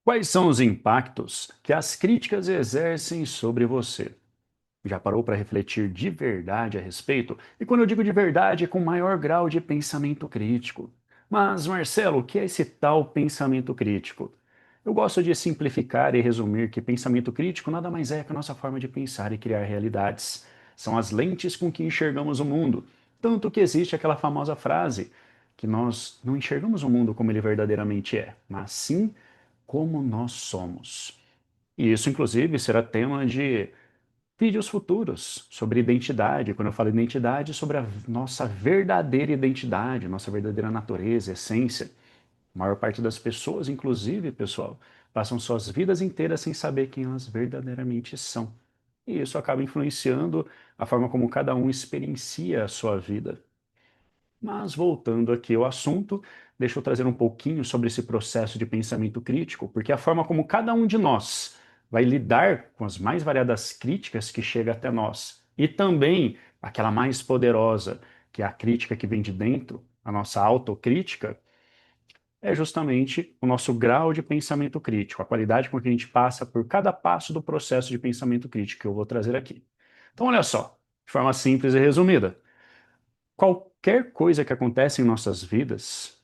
Quais são os impactos que as críticas exercem sobre você? Já parou para refletir de verdade a respeito? E quando eu digo de verdade, é com maior grau de pensamento crítico. Mas, Marcelo, o que é esse tal pensamento crítico? Eu gosto de simplificar e resumir que pensamento crítico nada mais é que a nossa forma de pensar e criar realidades. São as lentes com que enxergamos o mundo. Tanto que existe aquela famosa frase que nós não enxergamos o mundo como ele verdadeiramente é, mas sim como nós somos. E isso, inclusive, será tema de vídeos futuros sobre identidade. Quando eu falo identidade, sobre a nossa verdadeira identidade, nossa verdadeira natureza, essência. A maior parte das pessoas, inclusive, pessoal, passam suas vidas inteiras sem saber quem elas verdadeiramente são. E isso acaba influenciando a forma como cada um experiencia a sua vida. Mas voltando aqui ao assunto, deixa eu trazer um pouquinho sobre esse processo de pensamento crítico, porque a forma como cada um de nós vai lidar com as mais variadas críticas que chegam até nós, e também aquela mais poderosa, que é a crítica que vem de dentro, a nossa autocrítica, é justamente o nosso grau de pensamento crítico, a qualidade com que a gente passa por cada passo do processo de pensamento crítico que eu vou trazer aqui. Então, olha só, de forma simples e resumida, qualquer coisa que acontece em nossas vidas,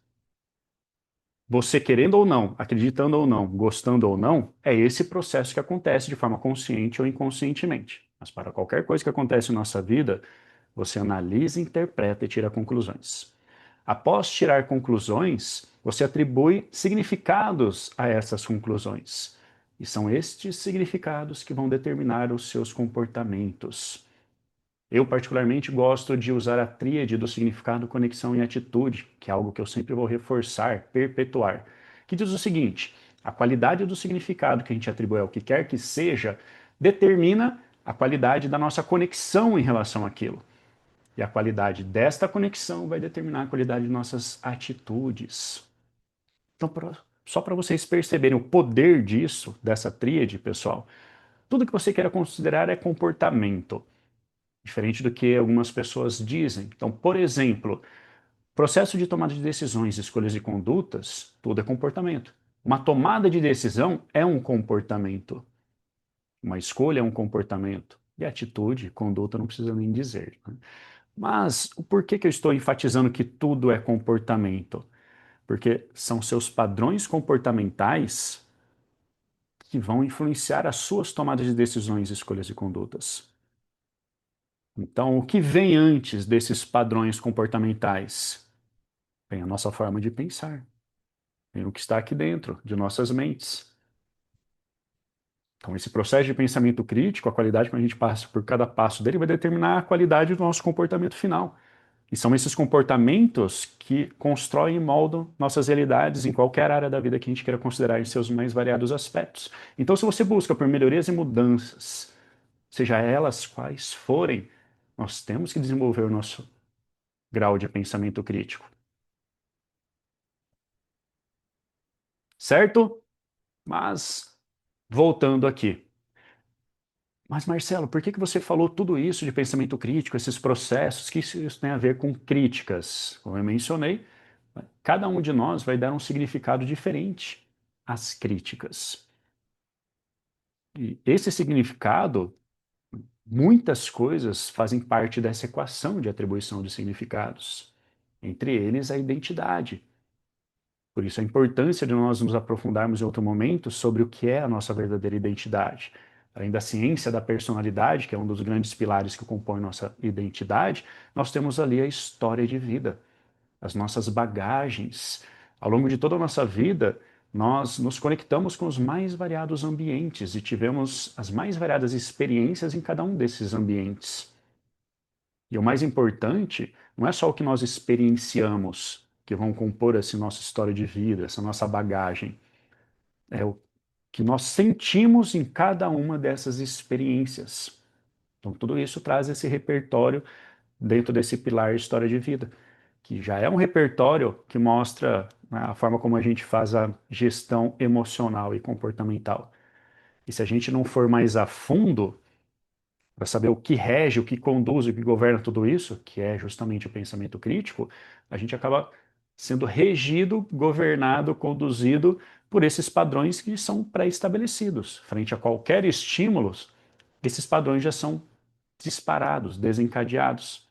você querendo ou não, acreditando ou não, gostando ou não, é esse processo que acontece de forma consciente ou inconscientemente. Mas para qualquer coisa que acontece em nossa vida, você analisa, interpreta e tira conclusões. Após tirar conclusões, você atribui significados a essas conclusões. E são estes significados que vão determinar os seus comportamentos. Eu, particularmente, gosto de usar a tríade do significado, conexão e atitude, que é algo que eu sempre vou reforçar, perpetuar, que diz o seguinte: a qualidade do significado que a gente atribui ao que quer que seja determina a qualidade da nossa conexão em relação àquilo. E a qualidade desta conexão vai determinar a qualidade de nossas atitudes. Então, só para vocês perceberem o poder disso, dessa tríade, pessoal, tudo que você queira considerar é comportamento. Diferente do que algumas pessoas dizem. Então, por exemplo, processo de tomada de decisões, escolhas e condutas, tudo é comportamento. Uma tomada de decisão é um comportamento. Uma escolha é um comportamento. E atitude, conduta, não precisa nem dizer. Né? Mas o porquê que eu estou enfatizando que tudo é comportamento? Porque são seus padrões comportamentais que vão influenciar as suas tomadas de decisões, escolhas e condutas. Então, o que vem antes desses padrões comportamentais? Vem a nossa forma de pensar, vem o que está aqui dentro de nossas mentes. Então, esse processo de pensamento crítico, a qualidade que a gente passa por cada passo dele, vai determinar a qualidade do nosso comportamento final. E são esses comportamentos que constroem e moldam nossas realidades em qualquer área da vida que a gente queira considerar em seus mais variados aspectos. Então, se você busca por melhorias e mudanças, seja elas quais forem, nós temos que desenvolver o nosso grau de pensamento crítico. Certo? Mas, voltando aqui. Mas, Marcelo, por que que você falou tudo isso de pensamento crítico, esses processos, que isso tem a ver com críticas? Como eu mencionei, cada um de nós vai dar um significado diferente às críticas. E esse significado, muitas coisas fazem parte dessa equação de atribuição de significados. Entre eles, a identidade. Por isso, a importância de nós nos aprofundarmos em outro momento sobre o que é a nossa verdadeira identidade. Além da ciência da personalidade, que é um dos grandes pilares que compõe nossa identidade, nós temos ali a história de vida, as nossas bagagens. Ao longo de toda a nossa vida, nós nos conectamos com os mais variados ambientes e tivemos as mais variadas experiências em cada um desses ambientes. E o mais importante não é só o que nós experienciamos, que vão compor essa nossa história de vida, essa nossa bagagem. É o que nós sentimos em cada uma dessas experiências. Então, tudo isso traz esse repertório dentro desse pilar história de vida, que já é um repertório que mostra, né, a forma como a gente faz a gestão emocional e comportamental. E se a gente não for mais a fundo, para saber o que rege, o que conduz, o que governa tudo isso, que é justamente o pensamento crítico, a gente acaba sendo regido, governado, conduzido por esses padrões que são pré-estabelecidos. Frente a qualquer estímulo, esses padrões já são disparados, desencadeados.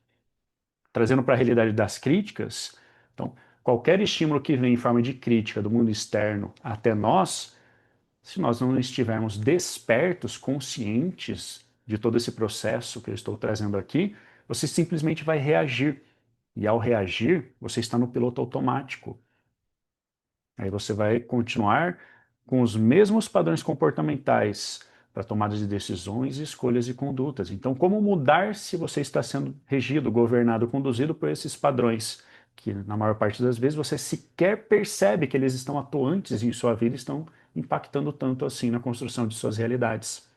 Trazendo para a realidade das críticas, então, qualquer estímulo que vem em forma de crítica do mundo externo até nós, se nós não estivermos despertos, conscientes de todo esse processo que eu estou trazendo aqui, você simplesmente vai reagir. E ao reagir, você está no piloto automático. Aí você vai continuar com os mesmos padrões comportamentais para tomada de decisões, escolhas e condutas. Então, como mudar se você está sendo regido, governado, conduzido por esses padrões, que na maior parte das vezes você sequer percebe que eles estão atuantes em sua vida, estão impactando tanto assim na construção de suas realidades.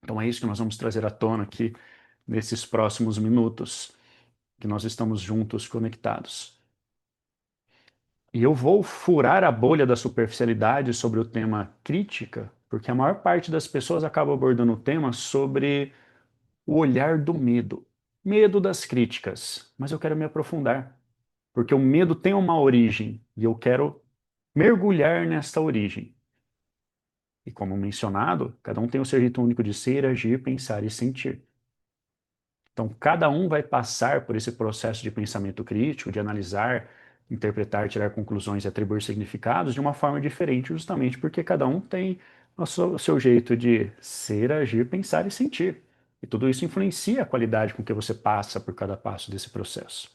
Então é isso que nós vamos trazer à tona aqui nesses próximos minutos, que nós estamos juntos conectados. E eu vou furar a bolha da superficialidade sobre o tema crítica, porque a maior parte das pessoas acaba abordando o tema sobre o olhar do medo. Medo das críticas. Mas eu quero me aprofundar, porque o medo tem uma origem e eu quero mergulhar nesta origem. E como mencionado, cada um tem o seu jeito único de ser, agir, pensar e sentir. Então, cada um vai passar por esse processo de pensamento crítico, de analisar, interpretar, tirar conclusões e atribuir significados de uma forma diferente, justamente porque cada um tem o seu jeito de ser, agir, pensar e sentir. E tudo isso influencia a qualidade com que você passa por cada passo desse processo.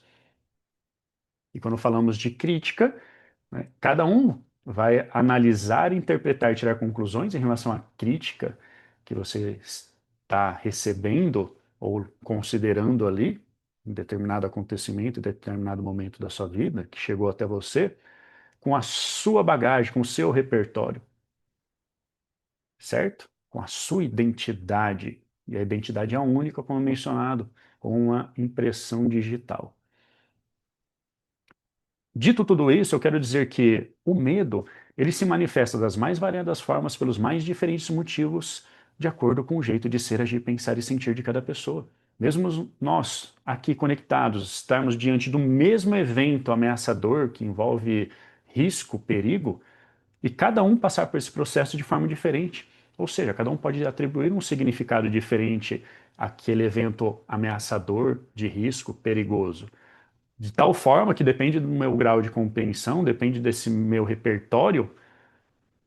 E quando falamos de crítica, né, cada um vai analisar, interpretar, tirar conclusões em relação à crítica que você está recebendo ou considerando ali, em determinado acontecimento, em determinado momento da sua vida, que chegou até você, com a sua bagagem, com o seu repertório, certo? Com a sua identidade. E a identidade é única, como mencionado, com uma impressão digital. Dito tudo isso, eu quero dizer que o medo, ele se manifesta das mais variadas formas pelos mais diferentes motivos, de acordo com o jeito de ser, agir, pensar e sentir de cada pessoa. Mesmo nós, aqui conectados, estarmos diante do mesmo evento ameaçador que envolve risco, perigo, e cada um passar por esse processo de forma diferente. Ou seja, cada um pode atribuir um significado diferente àquele evento ameaçador, de risco, perigoso. De tal forma que depende do meu grau de compreensão, depende desse meu repertório,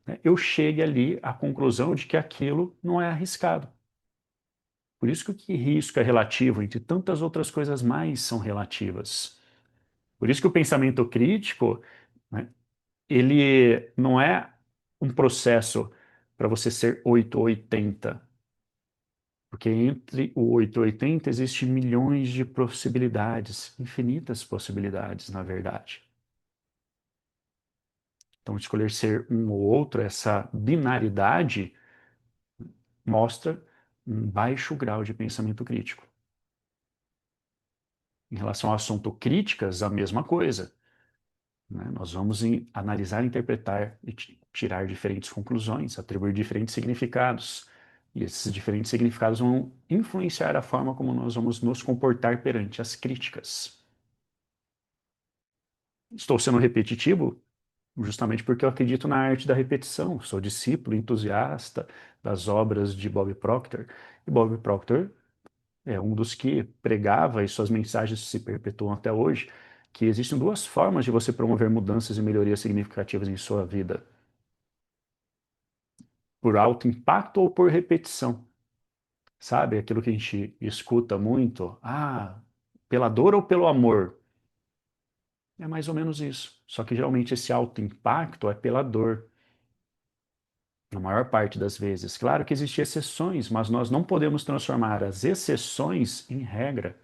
né, eu chegue ali à conclusão de que aquilo não é arriscado. Por isso que risco é relativo, entre tantas outras coisas mais são relativas. Por isso que o pensamento crítico, né, ele não é um processo para você ser 8 ou 80, porque entre o 8 e 80 existem milhões de possibilidades, infinitas possibilidades, na verdade. Então, escolher ser um ou outro, essa binaridade, mostra um baixo grau de pensamento crítico. Em relação ao assunto críticas, a mesma coisa. Né? Nós vamos analisar, interpretar e tirar diferentes conclusões, atribuir diferentes significados. E esses diferentes significados vão influenciar a forma como nós vamos nos comportar perante as críticas. Estou sendo repetitivo? Justamente porque eu acredito na arte da repetição. Sou discípulo, entusiasta das obras de Bob Proctor. E Bob Proctor é um dos que pregava, e suas mensagens se perpetuam até hoje, que existem duas formas de você promover mudanças e melhorias significativas em sua vida: por alto impacto ou por repetição. Sabe aquilo que a gente escuta muito? Ah, pela dor ou pelo amor? É mais ou menos isso. Só que geralmente esse alto impacto é pela dor. Na maior parte das vezes. Claro que existem exceções, mas nós não podemos transformar as exceções em regra.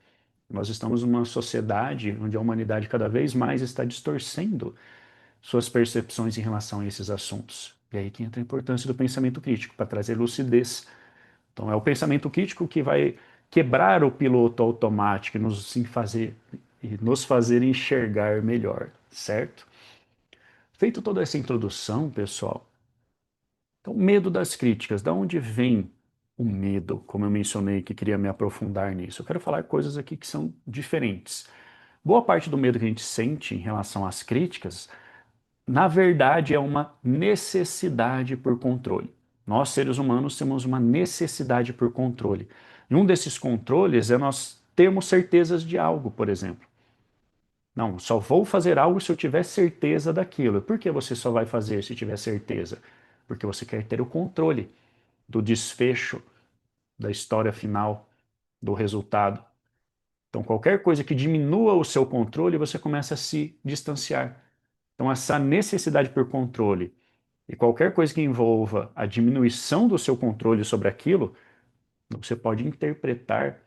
Nós estamos numa sociedade onde a humanidade cada vez mais está distorcendo suas percepções em relação a esses assuntos. E aí que entra a importância do pensamento crítico, para trazer lucidez. Então é o pensamento crítico que vai quebrar o piloto automático e nos fazer enxergar melhor, certo? Feito toda essa introdução, pessoal, então, medo das críticas. Da onde vem o medo? Como eu mencionei que queria me aprofundar nisso. Eu quero falar coisas aqui que são diferentes. Boa parte do medo que a gente sente em relação às críticas Na verdade, é uma necessidade por controle. Nós, seres humanos, temos uma necessidade por controle. E um desses controles é nós termos certezas de algo, por exemplo. Não, só vou fazer algo se eu tiver certeza daquilo. Por que você só vai fazer se tiver certeza? Porque você quer ter o controle do desfecho, da história final, do resultado. Então, qualquer coisa que diminua o seu controle, você começa a se distanciar. Então, essa necessidade por controle e qualquer coisa que envolva a diminuição do seu controle sobre aquilo, você pode interpretar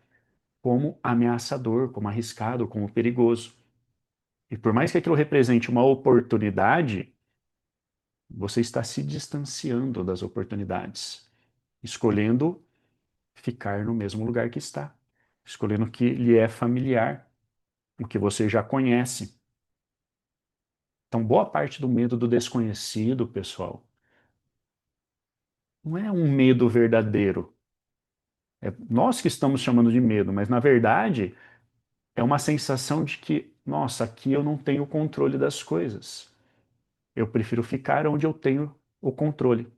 como ameaçador, como arriscado, como perigoso. E por mais que aquilo represente uma oportunidade, você está se distanciando das oportunidades, escolhendo ficar no mesmo lugar que está, escolhendo o que lhe é familiar, o que você já conhece. Então, boa parte do medo do desconhecido, pessoal, não é um medo verdadeiro. É nós que estamos chamando de medo, mas na verdade é uma sensação de que, nossa, aqui eu não tenho o controle das coisas. Eu prefiro ficar onde eu tenho o controle.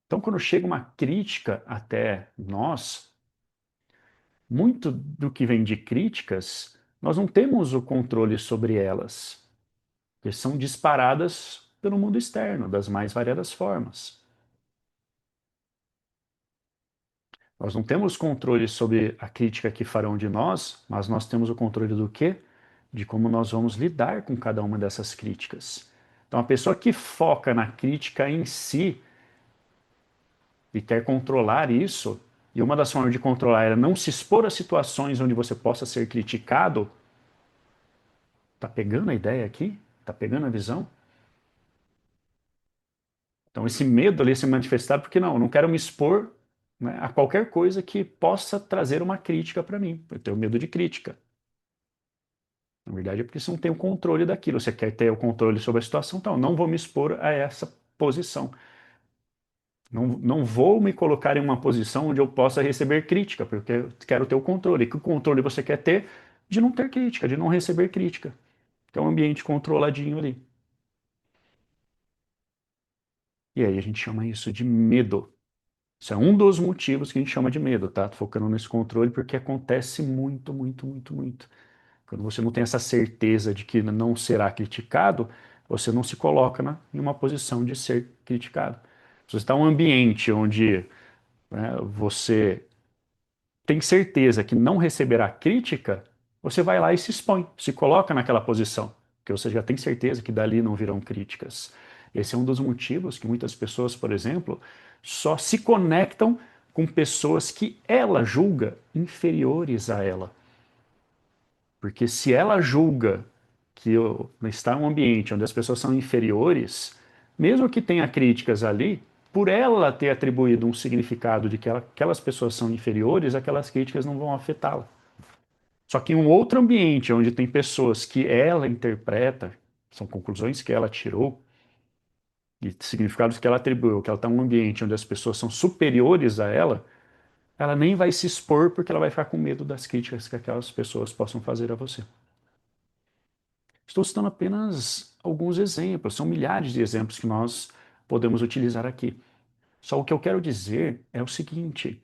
Então, quando chega uma crítica até nós, muito do que vem de críticas, nós não temos o controle sobre elas, porque são disparadas pelo mundo externo, das mais variadas formas. Nós não temos controle sobre a crítica que farão de nós, mas nós temos o controle do quê? De como nós vamos lidar com cada uma dessas críticas. Então, a pessoa que foca na crítica em si e quer controlar isso, e uma das formas de controlar é não se expor a situações onde você possa ser criticado, tá pegando a ideia aqui? Tá pegando a visão? Então, esse medo ali se manifestar, porque não, eu não quero me expor, né, a qualquer coisa que possa trazer uma crítica para mim. Eu tenho medo de crítica. Na verdade, é porque você não tem o controle daquilo. Você quer ter o controle sobre a situação, então não vou me expor a essa posição. Não vou me colocar em uma posição onde eu possa receber crítica, porque eu quero ter o controle. Que controle você quer ter de não ter crítica, de não receber crítica. Que é um ambiente controladinho ali. E aí a gente chama isso de medo. Isso é um dos motivos que a gente chama de medo, tá? Tô focando nesse controle porque acontece muito, muito, muito, muito. Quando você não tem essa certeza de que não será criticado, você não se coloca em uma posição de ser criticado. Se você está em um ambiente onde, né, você tem certeza que não receberá crítica, você vai lá e se expõe, se coloca naquela posição, porque você já tem certeza que dali não virão críticas. Esse é um dos motivos que muitas pessoas, por exemplo, só se conectam com pessoas que ela julga inferiores a ela. Porque se ela julga que está em um ambiente onde as pessoas são inferiores, mesmo que tenha críticas ali, por ela ter atribuído um significado de que aquelas pessoas são inferiores, aquelas críticas não vão afetá-la. Só que em um outro ambiente, onde tem pessoas que ela interpreta, são conclusões que ela tirou, e significados que ela atribuiu, que ela está em um ambiente onde as pessoas são superiores a ela nem vai se expor porque ela vai ficar com medo das críticas que aquelas pessoas possam fazer a você. Estou citando apenas alguns exemplos, são milhares de exemplos que nós podemos utilizar aqui. Só o que eu quero dizer é o seguinte: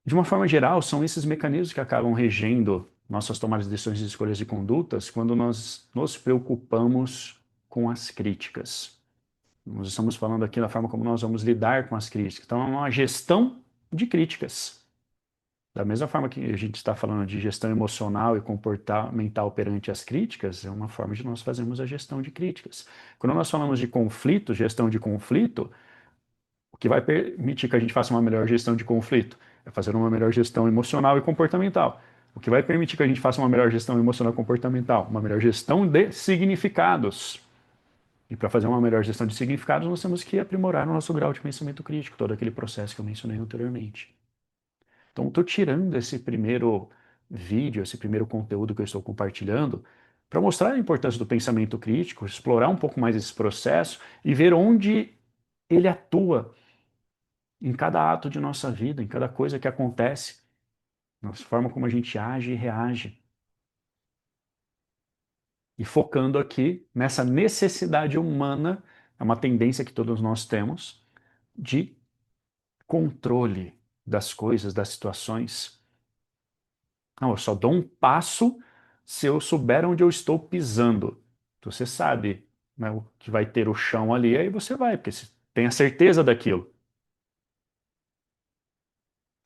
de uma forma geral, são esses mecanismos que acabam regendo nossas tomadas de decisões e escolhas de condutas quando nós nos preocupamos com as críticas. Nós estamos falando aqui da forma como nós vamos lidar com as críticas. Então, é uma gestão de críticas. Da mesma forma que a gente está falando de gestão emocional e comportamental perante as críticas, é uma forma de nós fazermos a gestão de críticas. Quando nós falamos de conflito, gestão de conflito, o que vai permitir que a gente faça uma melhor gestão de conflito é fazer uma melhor gestão emocional e comportamental. O que vai permitir que a gente faça uma melhor gestão emocional e comportamental? Uma melhor gestão de significados. E para fazer uma melhor gestão de significados, nós temos que aprimorar o nosso grau de pensamento crítico, todo aquele processo que eu mencionei anteriormente. Então, estou tirando esse primeiro vídeo, esse primeiro conteúdo que eu estou compartilhando, para mostrar a importância do pensamento crítico, explorar um pouco mais esse processo e ver onde ele atua em cada ato de nossa vida, em cada coisa que acontece, na forma como a gente age e reage. E focando aqui nessa necessidade humana, é uma tendência que todos nós temos, de controle das coisas, das situações. Não, eu só dou um passo se eu souber onde eu estou pisando. Você sabe, né, o que vai ter o chão ali, aí você vai, porque você tem a certeza daquilo.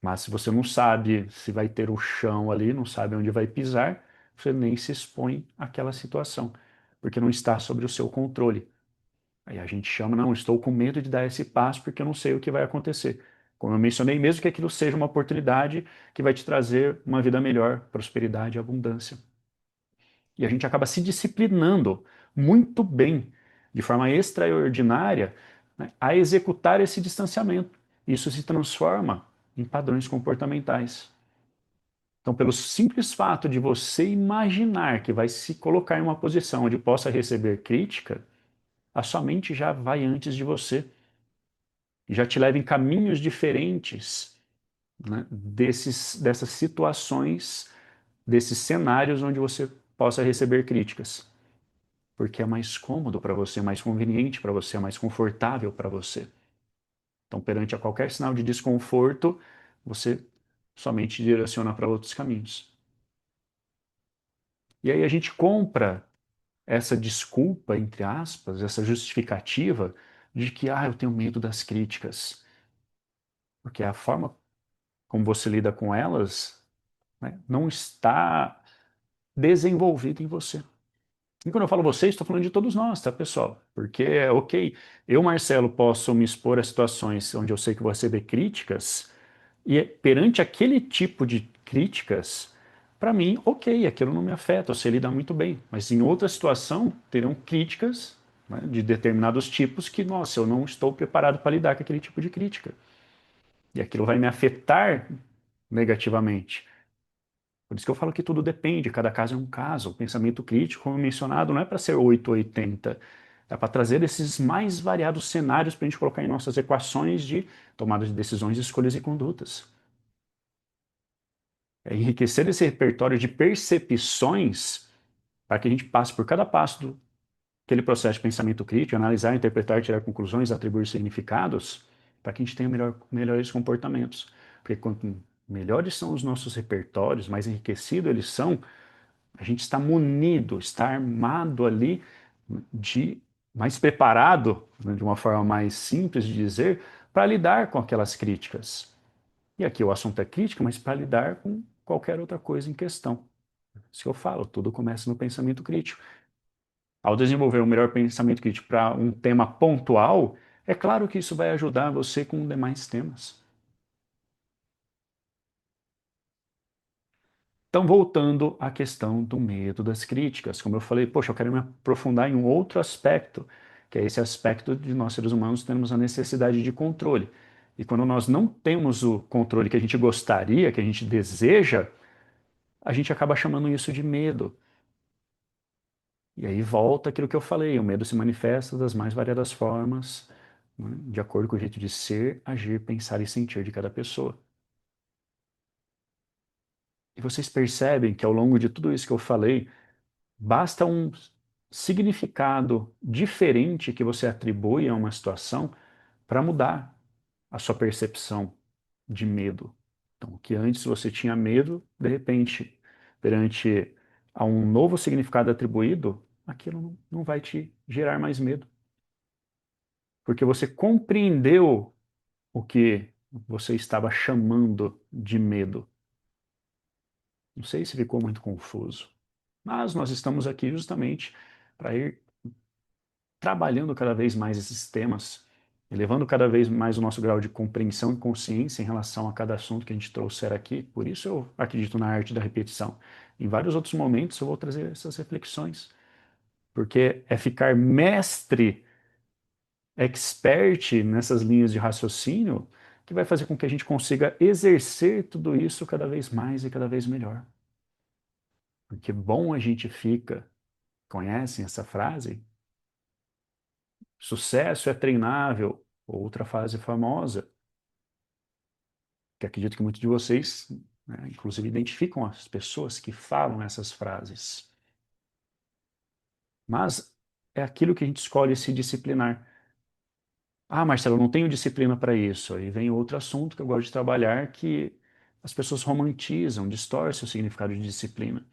Mas se você não sabe se vai ter o chão ali, não sabe onde vai pisar, você nem se expõe àquela situação, porque não está sobre o seu controle. Aí a gente chama, não, estou com medo de dar esse passo porque eu não sei o que vai acontecer. Como eu mencionei, mesmo que aquilo seja uma oportunidade que vai te trazer uma vida melhor, prosperidade e abundância. E a gente acaba se disciplinando muito bem, de forma extraordinária, né, a executar esse distanciamento. Isso se transforma em padrões comportamentais. Então, pelo simples fato de você imaginar que vai se colocar em uma posição onde possa receber crítica, a sua mente já vai antes de você e já te leva em caminhos diferentes, né, dessas situações, desses cenários onde você possa receber críticas. Porque é mais cômodo para você, mais conveniente para você, é mais confortável para você. Então, perante a qualquer sinal de desconforto, você somente direciona para outros caminhos. E aí a gente compra essa desculpa, entre aspas, essa justificativa de que, eu tenho medo das críticas. Porque a forma como você lida com elas, né, não está desenvolvida em você. E quando eu falo você, estou falando de todos nós, tá, pessoal? Porque, ok, eu, Marcelo, posso me expor a situações onde eu sei que vou receber críticas, e perante aquele tipo de críticas, para mim, ok, aquilo não me afeta, eu sei lidar muito bem. Mas em outra situação, terão críticas, né, de determinados tipos que, nossa, eu não estou preparado para lidar com aquele tipo de crítica. E aquilo vai me afetar negativamente. Por isso que eu falo que tudo depende, cada caso é um caso. O pensamento crítico, como mencionado, não é para ser 880. É para trazer esses mais variados cenários para a gente colocar em nossas equações de tomada de decisões, escolhas e condutas. É enriquecer esse repertório de percepções para que a gente passe por cada passo daquele processo de pensamento crítico, analisar, interpretar, tirar conclusões, atribuir significados, para que a gente tenha melhores comportamentos. Porque quanto melhores são os nossos repertórios, mais enriquecidos eles são, a gente está munido, está armado ali, de mais preparado, né, de uma forma mais simples de dizer, para lidar com aquelas críticas. E aqui o assunto é crítica, mas para lidar com qualquer outra coisa em questão. Isso que eu falo, tudo começa no pensamento crítico. Ao desenvolver um melhor pensamento crítico para um tema pontual, é claro que isso vai ajudar você com demais temas. Então, voltando à questão do medo das críticas, como eu falei, poxa, eu quero me aprofundar em um outro aspecto, que é esse aspecto de nós seres humanos temos a necessidade de controle. E quando nós não temos o controle que a gente gostaria, que a gente deseja, a gente acaba chamando isso de medo. E aí volta aquilo que eu falei, o medo se manifesta das mais variadas formas, né, de acordo com o jeito de ser, agir, pensar e sentir de cada pessoa. E vocês percebem que ao longo de tudo isso que eu falei, basta um significado diferente que você atribui a uma situação para mudar a sua percepção de medo. Então, o que antes você tinha medo, de repente, perante a um novo significado atribuído, aquilo não vai te gerar mais medo. Porque você compreendeu o que você estava chamando de medo. Não sei se ficou muito confuso, mas nós estamos aqui justamente para ir trabalhando cada vez mais esses temas, elevando cada vez mais o nosso grau de compreensão e consciência em relação a cada assunto que a gente trouxer aqui. Por isso eu acredito na arte da repetição. Em vários outros momentos eu vou trazer essas reflexões, porque é ficar mestre, expert nessas linhas de raciocínio que vai fazer com que a gente consiga exercer tudo isso cada vez mais e cada vez melhor. Porque bom a gente fica, conhecem essa frase? Sucesso é treinável. Outra frase famosa, que acredito que muitos de vocês, né, inclusive, identificam as pessoas que falam essas frases. Mas é aquilo que a gente escolhe se disciplinar. Ah, Marcelo, eu não tenho disciplina para isso. Aí vem outro assunto que eu gosto de trabalhar, que as pessoas romantizam, distorcem o significado de disciplina.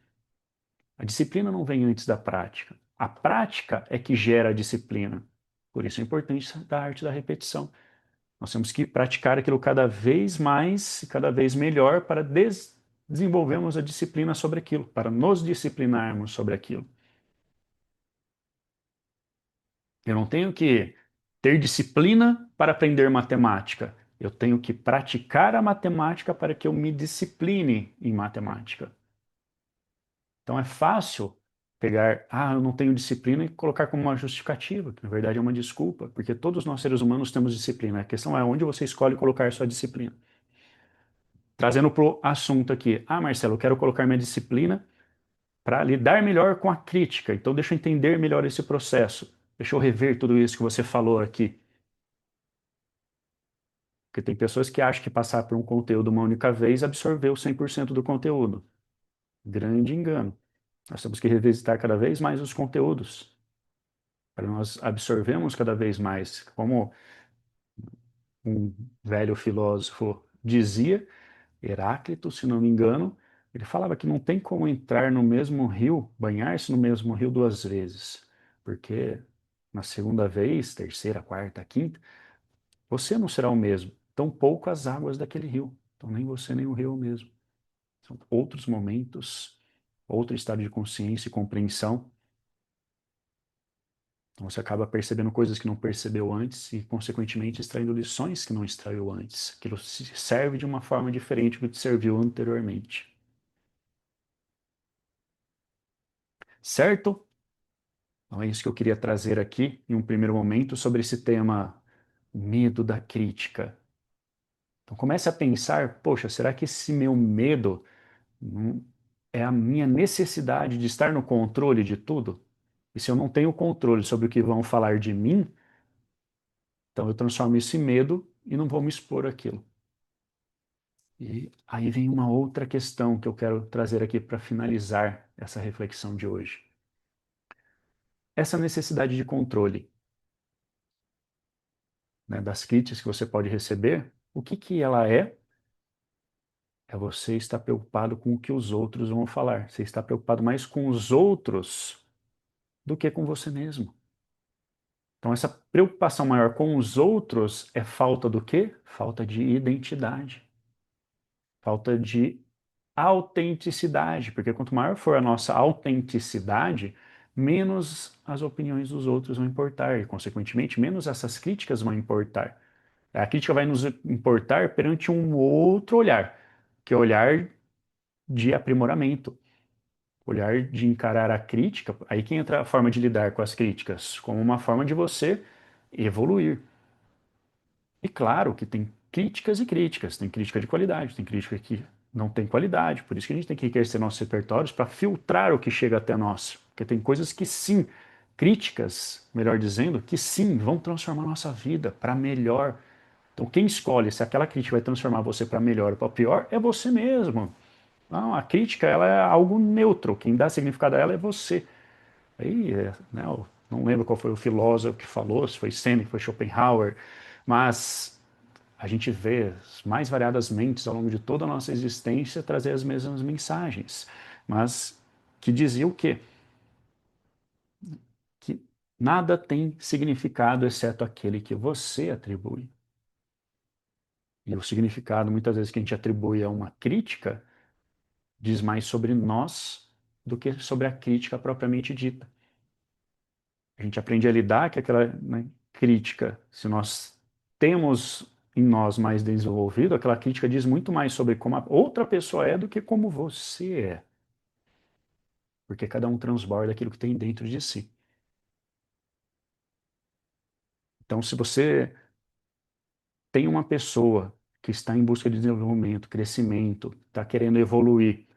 A disciplina não vem antes da prática. A prática é que gera a disciplina. Por isso é importante da arte da repetição. Nós temos que praticar aquilo cada vez mais e cada vez melhor para desenvolvermos a disciplina sobre aquilo, para nos disciplinarmos sobre aquilo. Eu não tenho que ter disciplina para aprender matemática. Eu tenho que praticar a matemática para que eu me discipline em matemática. Então é fácil pegar, eu não tenho disciplina e colocar como uma justificativa, que na verdade é uma desculpa, porque todos nós seres humanos temos disciplina. A questão é onde você escolhe colocar sua disciplina. Trazendo para o assunto aqui, Marcelo, eu quero colocar minha disciplina para lidar melhor com a crítica. Então deixa eu entender melhor esse processo. Deixa eu rever tudo isso que você falou aqui. Porque tem pessoas que acham que passar por um conteúdo uma única vez absorveu 100% do conteúdo. Grande engano. Nós temos que revisitar cada vez mais os conteúdos, para nós absorvermos cada vez mais. Como um velho filósofo dizia, Heráclito, se não me engano, ele falava que não tem como entrar no mesmo rio, banhar-se no mesmo rio duas vezes, porque na segunda vez, terceira, quarta, quinta, você não será o mesmo. Tão pouco as águas daquele rio. Então nem você nem o rio é o mesmo. São outros momentos, outro estado de consciência e compreensão. Então você acaba percebendo coisas que não percebeu antes e, consequentemente, extraindo lições que não extraiu antes. Aquilo serve de uma forma diferente do que serviu anteriormente. Certo? Então é isso que eu queria trazer aqui, em um primeiro momento, sobre esse tema medo da crítica. Então comece a pensar, poxa, será que esse meu medo é a minha necessidade de estar no controle de tudo? E se eu não tenho controle sobre o que vão falar de mim, então eu transformo isso em medo e não vou me expor àquilo. E aí vem uma outra questão que eu quero trazer aqui para finalizar essa reflexão de hoje. Essa necessidade de controle, né, das críticas que você pode receber, o que que ela é? É você estar preocupado com o que os outros vão falar. Você está preocupado mais com os outros do que com você mesmo. Então, essa preocupação maior com os outros é falta do quê? Falta de identidade. Falta de autenticidade. Porque quanto maior for a nossa autenticidade, menos as opiniões dos outros vão importar. E, consequentemente, menos essas críticas vão importar. A crítica vai nos importar perante um outro olhar, que é o olhar de aprimoramento, olhar de encarar a crítica. Aí que entra a forma de lidar com as críticas, como uma forma de você evoluir. E claro que tem críticas e críticas, tem crítica de qualidade, tem crítica que não tem qualidade, por isso que a gente tem que enriquecer nossos repertórios para filtrar o que chega até nós, porque tem coisas que sim, críticas, melhor dizendo, que sim, vão transformar a nossa vida para melhor. Então quem escolhe se aquela crítica vai transformar você para melhor ou para pior é você mesmo. Não, a crítica ela é algo neutro, quem dá significado a ela é você. Aí, né, eu não lembro qual foi o filósofo que falou, se foi Seneca, foi Schopenhauer, mas a gente vê as mais variadas mentes ao longo de toda a nossa existência trazer as mesmas mensagens, mas que dizia o quê? Que nada tem significado exceto aquele que você atribui. E o significado, muitas vezes, que a gente atribui a uma crítica, diz mais sobre nós do que sobre a crítica propriamente dita. A gente aprende a lidar com aquela, né, crítica. Se nós temos em nós mais desenvolvido, aquela crítica diz muito mais sobre como a outra pessoa é do que como você é. Porque cada um transborda aquilo que tem dentro de si. Então, se você tem uma pessoa que está em busca de desenvolvimento, crescimento, está querendo evoluir,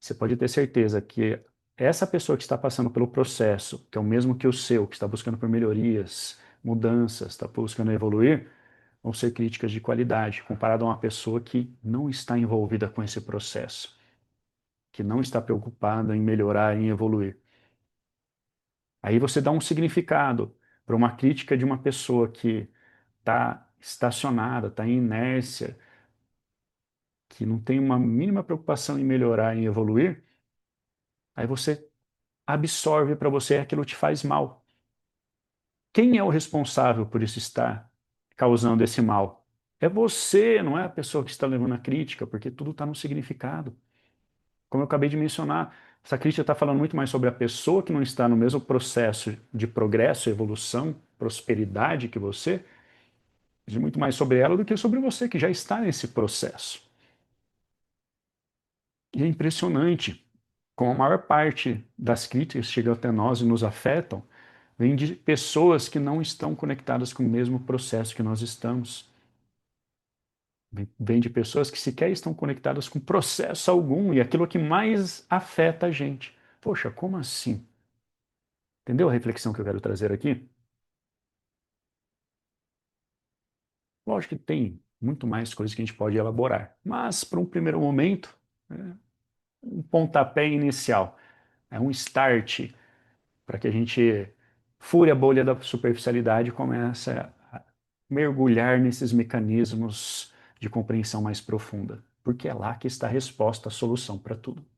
você pode ter certeza que essa pessoa que está passando pelo processo, que é o mesmo que o seu, que está buscando por melhorias, mudanças, está buscando evoluir, vão ser críticas de qualidade, comparado a uma pessoa que não está envolvida com esse processo, que não está preocupada em melhorar, em evoluir. Aí você dá um significado para uma crítica de uma pessoa que está estacionada, está em inércia, que não tem uma mínima preocupação em melhorar, em evoluir, aí você absorve para você e aquilo te faz mal. Quem é o responsável por isso estar causando esse mal? É você, não é a pessoa que está levando a crítica, porque tudo está no significado. Como eu acabei de mencionar, essa crítica está falando muito mais sobre a pessoa que não está no mesmo processo de progresso, evolução, prosperidade que você, diz muito mais sobre ela do que sobre você que já está nesse processo. E é impressionante como a maior parte das críticas que chegam até nós e nos afetam vem de pessoas que não estão conectadas com o mesmo processo que nós estamos. Vem de pessoas que sequer estão conectadas com processo algum e aquilo que mais afeta a gente. Poxa, como assim? Entendeu a reflexão que eu quero trazer aqui? Lógico que tem muito mais coisas que a gente pode elaborar, mas para um primeiro momento, é um pontapé inicial, é um start para que a gente fure a bolha da superficialidade e comece a mergulhar nesses mecanismos de compreensão mais profunda, porque é lá que está a resposta, a solução para tudo.